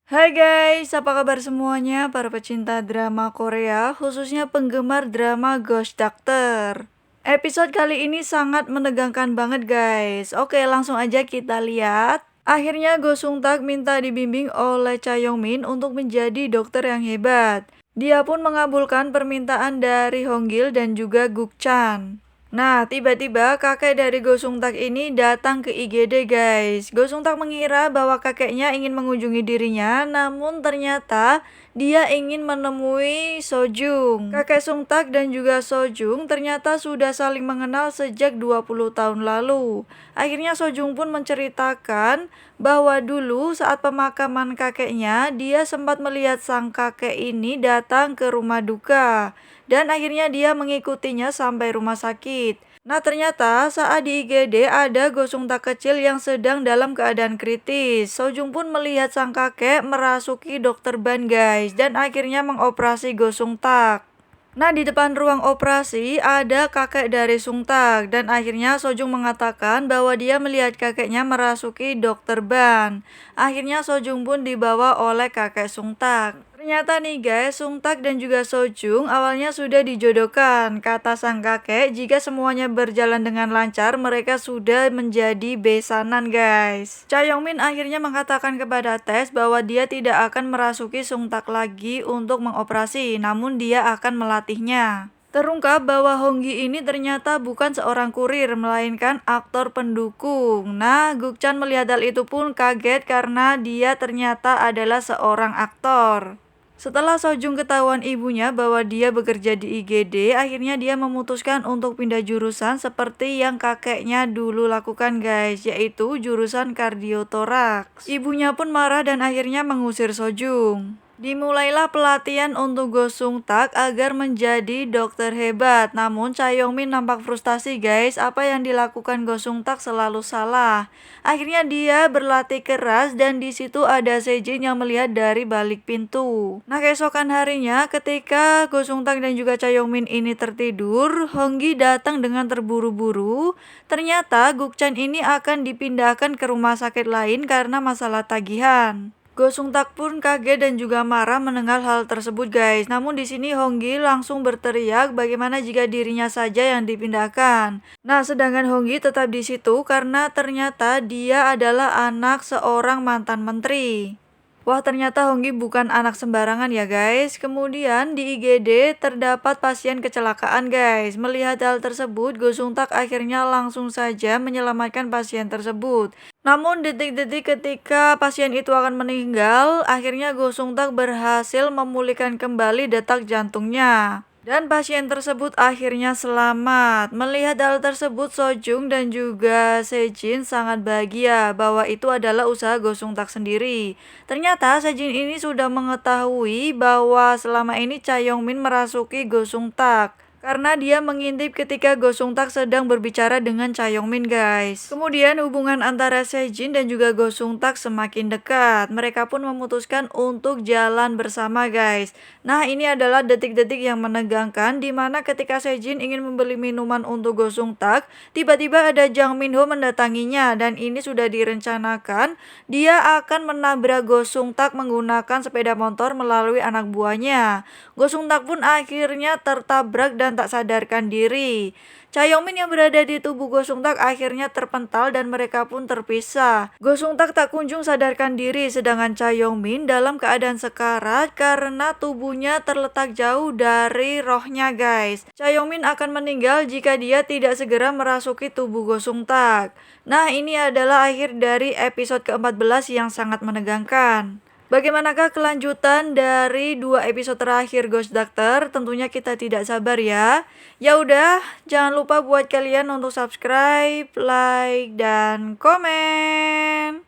Hai guys, apa kabar semuanya para pecinta drama Korea, khususnya penggemar drama Ghost Doctor. Episode kali ini sangat menegangkan banget guys. Oke, langsung aja kita lihat. Akhirnya Go Sung Tak minta dibimbing oleh Cha Yong Min untuk menjadi dokter yang hebat. Dia pun mengabulkan permintaan dari Hong Gil dan juga Guk Chan. Nah, tiba-tiba kakek dari Go Sung Tak ini datang ke IGD guys. Go Sung Tak mengira bahwa kakeknya ingin mengunjungi dirinya, namun ternyata dia ingin menemui Sojung. Kakek Sung Tak dan juga Sojung ternyata sudah saling mengenal sejak 20 tahun lalu. Akhirnya Sojung pun menceritakan bahwa dulu saat pemakaman kakeknya, dia sempat melihat sang kakek ini datang ke rumah duka. Dan akhirnya dia mengikutinya sampai rumah sakit. Nah ternyata saat di IGD ada Go Sung Tak kecil yang sedang dalam keadaan kritis. Sojung pun melihat sang kakek merasuki dokter Ban guys dan akhirnya mengoperasi Go Sung Tak. Nah di depan ruang operasi ada kakek dari Sung Tak dan akhirnya Sojung mengatakan bahwa dia melihat kakeknya merasuki dokter Ban. Akhirnya Sojung pun dibawa oleh kakek Sung Tak. Ternyata nih guys, Sung Tak dan juga Sojung awalnya sudah dijodohkan. Kata sang kakek, jika semuanya berjalan dengan lancar, mereka sudah menjadi besanan guys. Cha Yong Min akhirnya mengatakan kepada Tess bahwa dia tidak akan merasuki Sung Tak lagi untuk mengoperasi, namun dia akan melatihnya. Terungkap bahwa Hong Gi ini ternyata bukan seorang kurir, melainkan aktor pendukung. Nah, Guk Chan melihat hal itu pun kaget karena dia ternyata adalah seorang aktor. Setelah Sojung ketahuan ibunya bahwa dia bekerja di IGD, akhirnya dia memutuskan untuk pindah jurusan seperti yang kakeknya dulu lakukan guys, yaitu jurusan kardiotoraks. Ibunya pun marah dan akhirnya mengusir Sojung. Dimulailah pelatihan untuk Go Sung Tak agar menjadi dokter hebat. Namun Cha Yong Min nampak frustasi guys, apa yang dilakukan Go Sung Tak selalu salah. Akhirnya dia berlatih keras dan di situ ada Sejin yang melihat dari balik pintu. Nah keesokan harinya ketika Go Sung Tak dan juga Cha Yong Min ini tertidur, Hong Gi datang dengan terburu-buru. Ternyata Guk Chan ini akan dipindahkan ke rumah sakit lain karena masalah tagihan. Go Sung Tak pun kaget dan juga marah mendengar hal tersebut guys. Namun di sini Hong Gi langsung berteriak bagaimana jika dirinya saja yang dipindahkan. Nah, sedangkan Hong Gi tetap di situ karena ternyata dia adalah anak seorang mantan menteri. Wah ternyata Hong Gi bukan anak sembarangan ya guys. Kemudian di IGD terdapat pasien kecelakaan guys. Melihat hal tersebut, Go Sung Tak akhirnya langsung saja menyelamatkan pasien tersebut. Namun detik-detik ketika pasien itu akan meninggal, akhirnya Go Sung Tak berhasil memulihkan kembali detak jantungnya. Dan pasien tersebut akhirnya selamat. Melihat hal tersebut, Sojung dan juga Sejin sangat bahagia bahwa itu adalah usaha Go Sung Tak sendiri. Ternyata Sejin ini sudah mengetahui bahwa selama ini Cha Yong Min merasuki Go Sung Tak. Karena dia mengintip ketika Go Sung Tak sedang berbicara dengan Cha Yong Min guys. Kemudian hubungan antara Sejin dan juga Go Sung Tak semakin dekat. Mereka pun memutuskan untuk jalan bersama guys. Nah ini adalah detik-detik yang menegangkan dimana ketika Sejin ingin membeli minuman untuk Go Sung Tak, tiba-tiba ada Jang Min Ho mendatanginya dan ini sudah direncanakan dia akan menabrak Go Sung Tak menggunakan sepeda motor melalui anak buahnya. Go Sung Tak pun akhirnya tertabrak dan tak sadarkan diri. Cha Yong Min yang berada di tubuh Go Sung Tak akhirnya terpental dan mereka pun terpisah. Go Sung Tak tak kunjung sadarkan diri sedangkan Cha Yong Min dalam keadaan sekarat karena tubuhnya terletak jauh dari rohnya guys. Cha Yong Min akan meninggal jika dia tidak segera merasuki tubuh Go Sung Tak. Nah ini adalah akhir dari episode ke-14 yang sangat menegangkan. Bagaimanakah kelanjutan dari 2 episode terakhir Ghost Doctor? Tentunya kita tidak sabar ya. Ya udah, jangan lupa buat kalian untuk subscribe, like, dan komen.